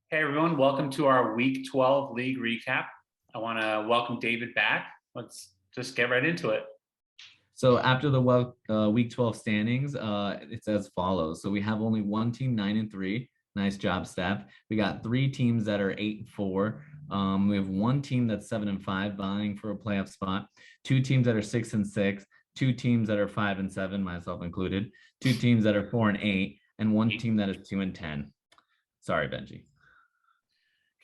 Hey everyone, welcome to our Week 12 League recap. I want to welcome David back. Let's just get right into it. So after the week 12 standings, it's as follows. So we have only one team 9-3. Nice job, Steph. We got three teams that are 8-4. We have one team that's 7-5, vying for a playoff spot. Two teams that are 6-6. Two teams that are 5-7, myself included. Two teams that are 4-8, and one team that is 2-10. Sorry, Benji.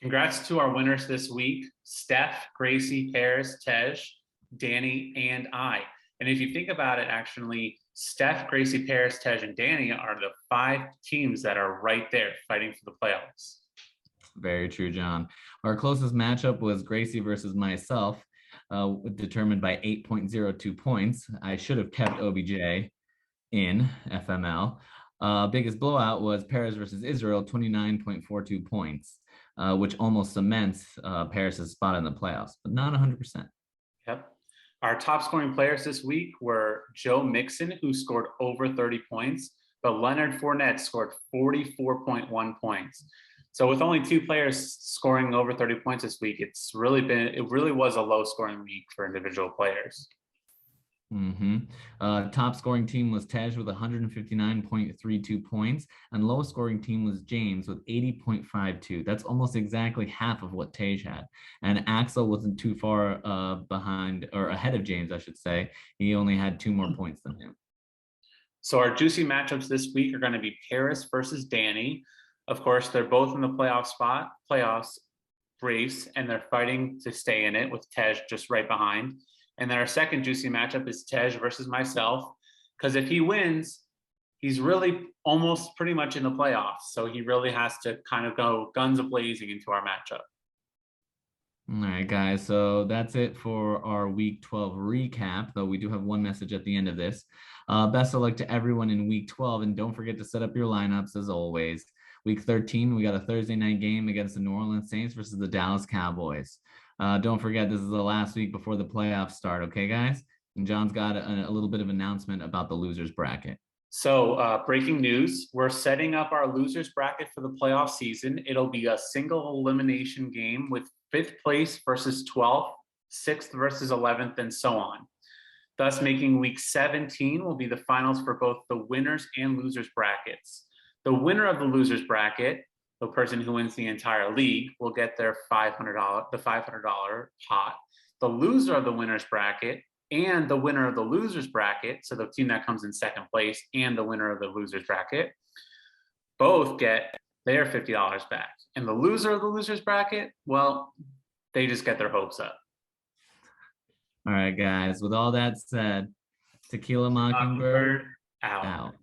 Congrats to our winners this week: Steph, Gracie, Paris, Tej, Danny, and I. And if you think about it, actually, Steph, Gracie, Paris, Tej, and Danny are the five teams that are right there fighting for the playoffs. Very true, John. Our closest matchup was Gracie versus myself, determined by 8.02 points. I should have kept OBJ in FML. Biggest blowout was Paris versus Israel, 29.42 points, which almost cements Paris's spot in the playoffs, but not 100%. Yep. Our top scoring players this week were Joe Mixon, who scored over 30 points, but Leonard Fournette scored 44.1 points. So with only two players scoring over 30 points this week, it really was a low scoring week for individual players. Top scoring team was Tej with 159.32 points, and lowest scoring team was James with 80.52. That's almost exactly half of what Tej had. And Axel wasn't too far behind or ahead of James, I should say. He only had 2 more points than him. So our juicy matchups this week are going to be Paris versus Danny. Of course, they're both in the playoffs race, and they're fighting to stay in it with Tej just right behind. And then our second juicy matchup is Tej versus myself, because if he wins, he's really almost pretty much in the playoffs. So he really has to kind of go guns a-blazing into our matchup. All right, guys. So that's it for our Week 12 recap, though we do have one message at the end of this. Best of luck to everyone in Week 12, and don't forget to set up your lineups as always. Week 13, we got a Thursday night game against the New Orleans Saints versus the Dallas Cowboys. Don't forget, this is the last week before the playoffs start, okay, guys? And John's got a little bit of announcement about the losers bracket. So breaking news, we're setting up our losers bracket for the playoff season. It'll be a single elimination game with 5th place versus 12th, 6th versus 11th, and so on. Thus making week 17 will be the finals for both the winners and losers brackets. The winner of the losers bracket, the person who wins the entire league, will get their $500 pot. The loser of the winners bracket and the winner of the losers bracket, so the team that comes in second place and the winner of the losers bracket, both get their $50 back. And the loser of the losers bracket, well, they just get their hopes up. All right, guys. With all that said, Tequila Mockingbird out.